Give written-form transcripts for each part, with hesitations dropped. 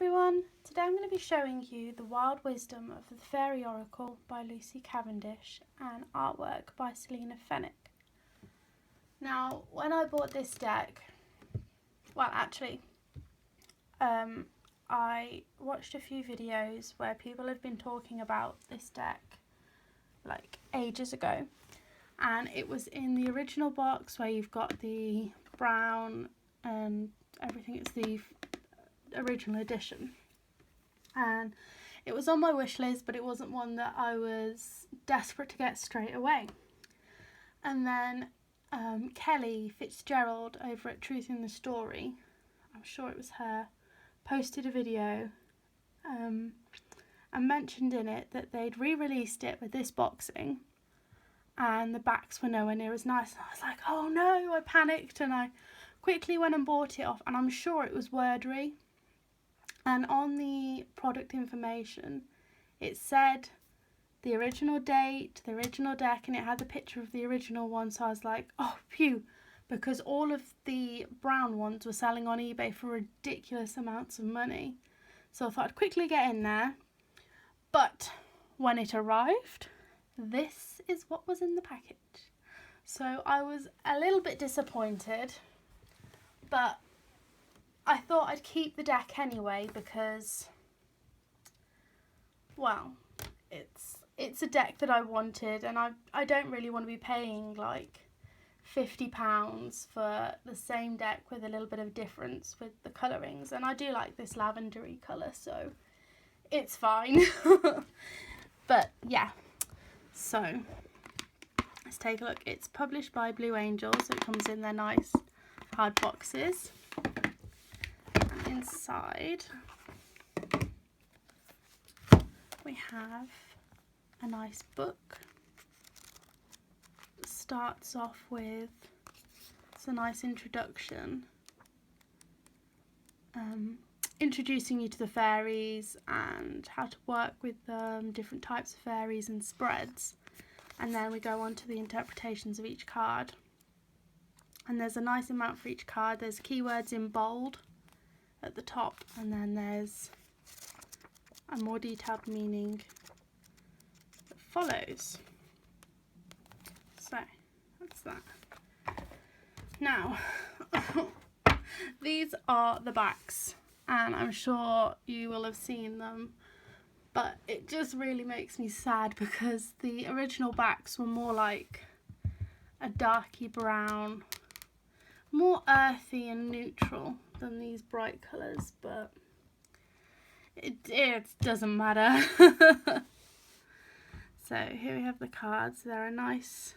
everyone, today I'm going to be showing you the Wild Wisdom of the Fairy Oracle by Lucy Cavendish and artwork by Selena Fennick. Now, when I bought this deck, I watched a few videos where people had been talking about this deck like ages ago, and it was in the original box where you've got the brown and everything. It's the original edition, and it was on my wish list, but it wasn't one that I was desperate to get straight away. And then Kelly Fitzgerald over at Truth in the Story, I'm sure it was her, posted a video and mentioned in it that they'd re-released it with this boxing and the backs were nowhere near as nice. And I was like, oh no, I panicked and I quickly went and bought it off, and I'm sure it was wordery. And on the product information it said the original date, the original deck, and it had the picture of the original one. So I was like, oh phew, because all of the brown ones were selling on eBay for ridiculous amounts of money. So I thought I'd quickly get in there. But when it arrived, this is what was in the package. So I was a little bit disappointed, but I thought I'd keep the deck anyway because, well, it's a deck that I wanted, and I don't really want to be paying like £50 for the same deck with a little bit of difference with the colourings. And I do like this lavendery colour, so it's fine. But yeah, so let's take a look. It's published by Blue Angel, so it comes in their nice hard boxes. And inside we have a nice book. It starts off with a nice introduction, introducing you to the fairies and how to work with different types of fairies and spreads. And then we go on to the interpretations of each card. And there's a nice amount for each card. There's keywords in bold at the top, and then there's a more detailed meaning that follows. So that's that. Now, these are the backs, and I'm sure you will have seen them, but it just really makes me sad because the original backs were more like a darky brown, more earthy and neutral than these bright colours, but it doesn't matter. So here we have the cards. They're a nice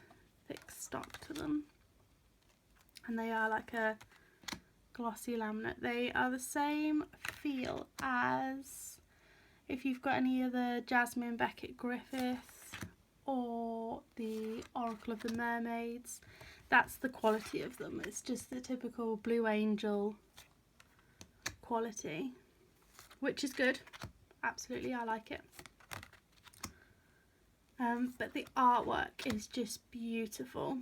thick stock to them, and they are like a glossy laminate. They are the same feel as if you've got any of the Jasmine Beckett Griffith or the Oracle of the Mermaids. That's the quality of them. It's just the typical Blue Angel quality, which is good. Absolutely, I like it. But the artwork is just beautiful.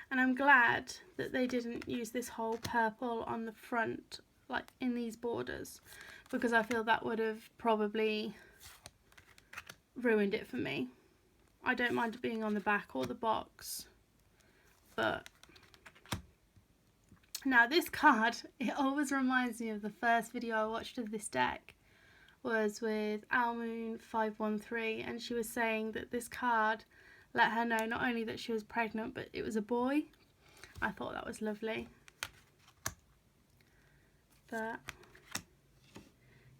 And I'm glad that they didn't use this whole purple on the front, like in these borders, because I feel that would have probably ruined it for me. I don't mind it being on the back or the box, but now this card, it always reminds me of the first video I watched of this deck, was with Almoon513, and she was saying that this card let her know not only that she was pregnant, but it was a boy. I thought that was lovely. But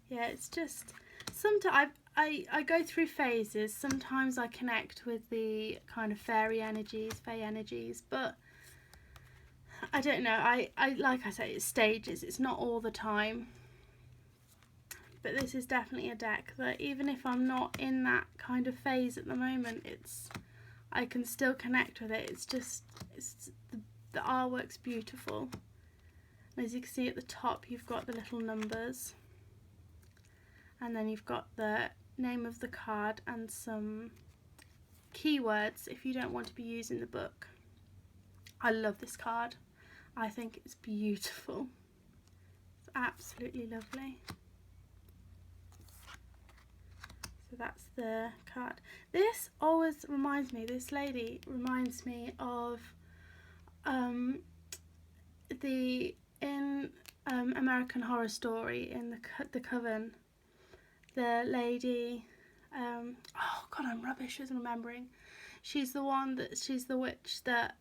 yeah, it's just, sometimes I go through phases. Sometimes I connect with the kind of fairy energies, fae energies, but I don't know, I like I say, it's stages, it's not all the time. But this is definitely a deck that even if I'm not in that kind of phase at the moment, I can still connect with it. It's just, the artwork's beautiful. And as you can see at the top, you've got the little numbers, and then you've got the name of the card and some keywords if you don't want to be using the book. I love this card. I think it's beautiful. absolutely lovely. So that's the card. This always reminds me, this lady reminds me of in American Horror Story, in the Coven, the lady, oh god, I'm rubbish with remembering. She's the one that, she's the witch that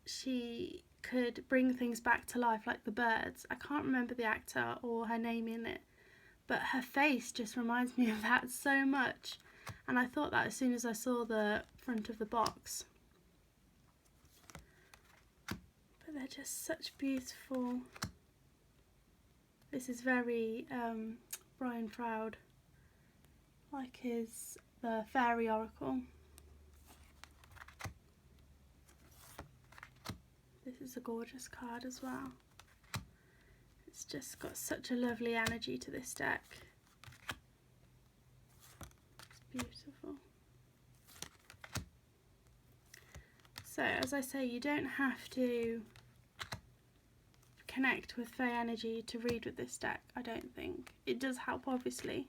she could bring things back to life like the birds. I can't remember the actor or her name in it, but her face just reminds me of that so much, and I thought that as soon as I saw the front of the box. But they're just such beautiful. This is very Brian Froud, like the Faery Oracle. This is a gorgeous card as well. It's just got such a lovely energy to this deck. It's beautiful. So as I say, you don't have to connect with Fae energy to read with this deck, I don't think. It does help obviously,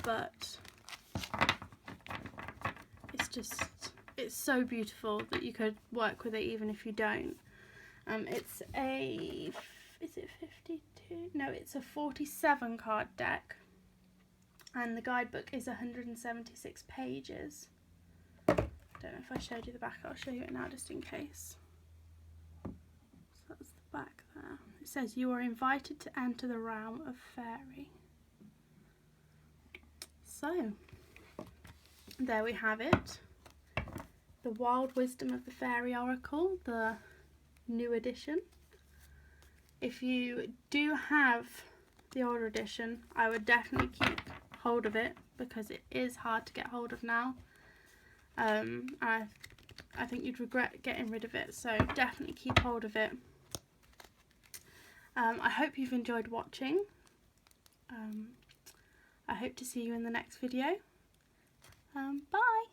but it's so beautiful that you could work with it even if you don't. It's a, is it 52? No, it's a 47 card deck, and the guidebook is 176 pages. I don't know if I showed you the back, I'll show you it now just in case. So that's the back there. It says, you are invited to enter the realm of Faery. So, there we have it. The Wild Wisdom of the Faery Oracle, the new edition. If you do have the older edition, I would definitely keep hold of it because it is hard to get hold of now. I think you'd regret getting rid of it, so definitely keep hold of it. I hope you've enjoyed watching. I hope to see you in the next video. Bye!